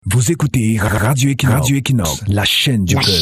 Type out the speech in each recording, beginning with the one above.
Vous écoutez Radio Equinox, la chaîne du peuple. La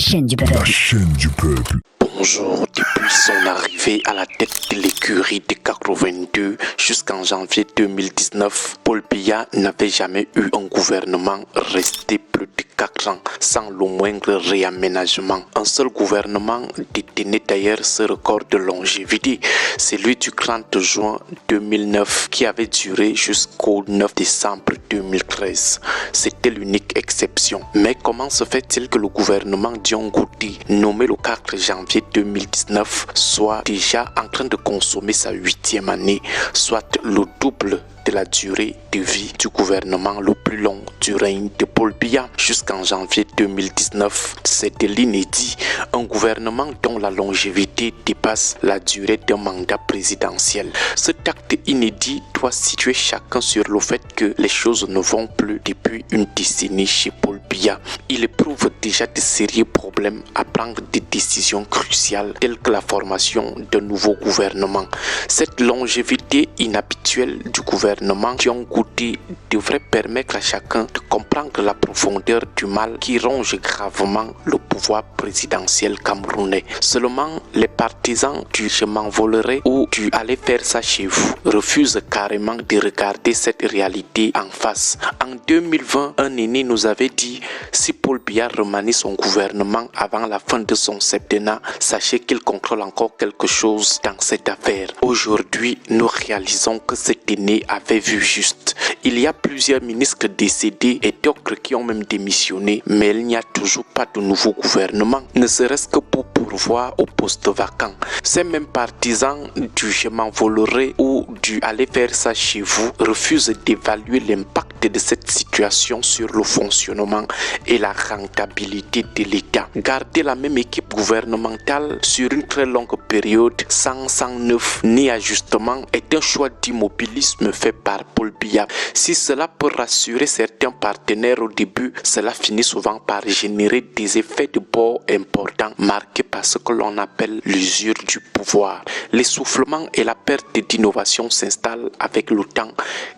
chaîne du peuple. Bonjour, depuis son arrivée à la tête de l'écurie de 82 jusqu'en janvier 2019, Paul Biya n'avait jamais eu un gouvernement resté plus de 4 ans sans le moindre réaménagement. Un seul gouvernement détenait d'ailleurs ce record de longévité, celui du 30 juin 2009 qui avait duré jusqu'au 9 décembre 2013. C'était l'unique exception. Mais comment se fait-il que le gouvernement Dion Ngouti, nommé le 4 janvier 2019, soit déjà en train de consommer sa 8e année, soit le double de la durée de vie du gouvernement le plus long du règne de Paul Biya jusqu'en janvier 2019. C'était l'inédit, un gouvernement dont la longévité dépasse la durée d'un mandat présidentiel. Cet acte inédit doit situer chacun sur le fait que les choses ne vont plus depuis une décennie chez Paul Biya. Il éprouve déjà de sérieux problèmes à prendre des décisions cruciales telles que la formation d'un nouveau gouvernement. Cette longévité inhabituelle du gouvernement Dion Ngouti devrait permettre à chacun de comprendre la profondeur du mal qui ronge gravement le pouvoir présidentiel camerounais. Seulement, les partisans du « je m'envolerai » ou du « allez faire ça chez vous » refusent carrément de regarder cette réalité en face. En 2020, un aîné nous avait dit « si Paul Biya remanie son gouvernement avant la fin de son septennat, sachez qu'il contrôle encore quelque chose dans cette affaire. » Aujourd'hui, nous réalisons que cet aîné avait vu juste. Il y a plusieurs ministres décédés et d'autres qui ont même démissionné, mais il n'y a toujours pas de nouveau gouvernement, ne serait-ce que pour pourvoir aux postes vacants. Ces mêmes partisans du « je m'envolerai » ou du « allez faire ça chez vous » refusent d'évaluer l'impact de cette situation sur le fonctionnement et la rentabilité de l'État. Garder la même équipe gouvernementale sur une très longue période sans neuf ni ajustement est un choix d'immobilisme fait par Paul Biya. Si cela peut rassurer certains partenaires au début, cela finit souvent par générer des effets de bord importants marqués par ce que l'on appelle l'usure du pouvoir. L'essoufflement et la perte d'innovation s'installent avec le temps,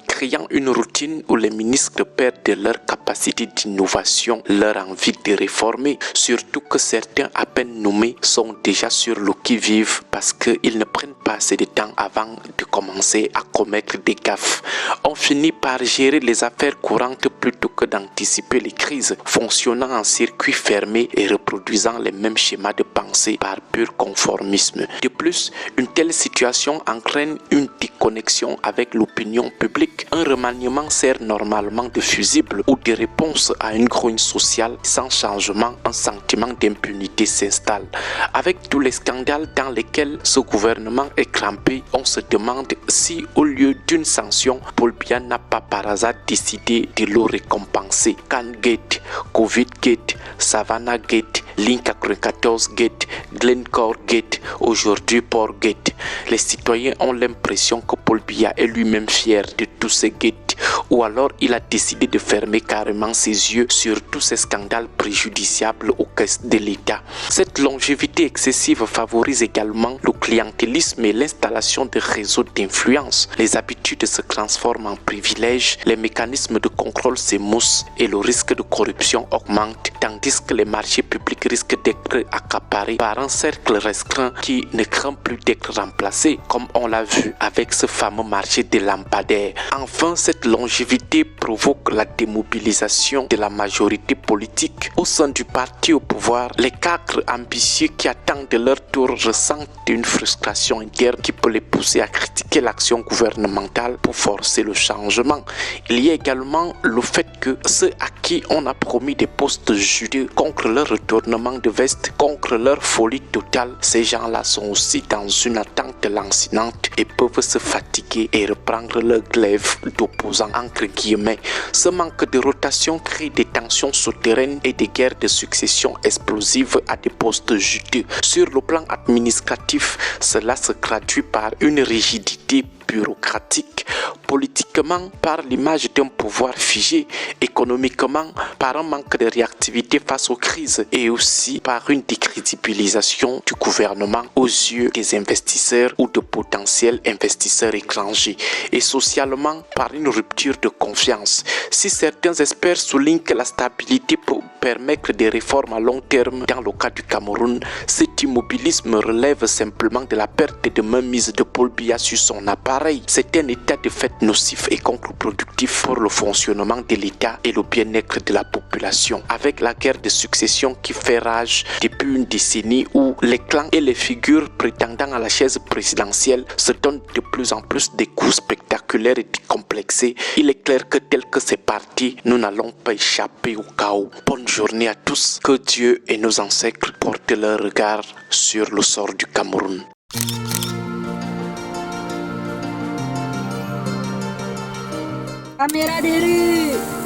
créant une routine où les ministres perdent leur capacité d'innovation, leur envie de réformer, surtout que certains à peine nommés sont déjà sur le qui-vive parce qu'ils ne prennent pas assez de temps avant de commencer à commettre des gaffes. On finit par gérer les affaires courantes plutôt que d'anticiper les crises, fonctionnant en circuit fermé et reproduisant les mêmes schémas de pensée par pur conformisme. De plus, une telle situation entraîne une déconnexion avec l'opinion publique. Un remaniement sert normalement de fusible ou de réponse à une grogne sociale. Sans changement, un sentiment d'impunité s'installe. Avec tous les scandales dans lesquels ce gouvernement est crampé, on se demande si au lieu d'une sanction, Paul Biya n'a pas par hasard décidé de le récompenser. Can Gate, Covid Gate, Savannah Gate, Ligne 94 Gate, Glencore Gate, aujourd'hui Port Gate. Les citoyens ont l'impression que Paul Biya est lui-même fier de tous ces gates, ou alors il a décidé de fermer carrément ses yeux sur tous ces scandales préjudiciables aux caisses de l'État. Cette longévité excessive favorise également le clientélisme et l'installation de réseaux d'influence. Les habitudes se transforment en privilèges, les mécanismes de contrôle s'émoussent et le risque de corruption augmente, tandis que les marchés publics risquent d'être accaparés par un cercle restreint qui ne craint plus d'être remplacé, comme on l'a vu avec ce fameux marché des lampadaires. Enfin, cette longévité provoque la démobilisation de la majorité politique. Au sein du parti au pouvoir, les cadres ambitieux qui attendent de leur tour ressentent une frustration interne qui peut les pousser à critiquer l'action gouvernementale pour forcer le changement. Il y a également le fait que ceux à qui on a promis des postes judicieux contre leur retournement de veste, contre leur folie totale, ces gens-là sont aussi dans une attente lancinante et peuvent se fatiguer et reprendre leur glaive d'opposants entre guillemets. Ce manque de rotation crée des tensions souterraines et des guerres de succession explosives à des postes juteux. Sur le plan administratif, cela se traduit par une rigidité bureaucratique, politiquement par l'image d'un pouvoir figé, économiquement par un manque de réactivité face aux crises et aussi par une décrédibilisation du gouvernement aux yeux des investisseurs ou de potentiels investisseurs étrangers et socialement par une rupture de confiance. Si certains experts soulignent que la stabilité peut permettre des réformes à long terme dans le cas du Cameroun, cet immobilisme relève simplement de la perte de mainmise de Paul Biya sur son appareil. C'est un état de fait nocif et contre-productif pour le fonctionnement de l'État et le bien-être de la population. Avec la guerre de succession qui fait rage depuis une décennie où les clans et les figures prétendant à la chaise présidentielle se donnent de plus en plus des coups spectaculaires et décomplexés, il est clair que tel que c'est parti, nous n'allons pas échapper au chaos. Bonne journée à tous. Que Dieu et nos ancêtres portent leur regard sur le sort du Cameroun. Caméra de rue.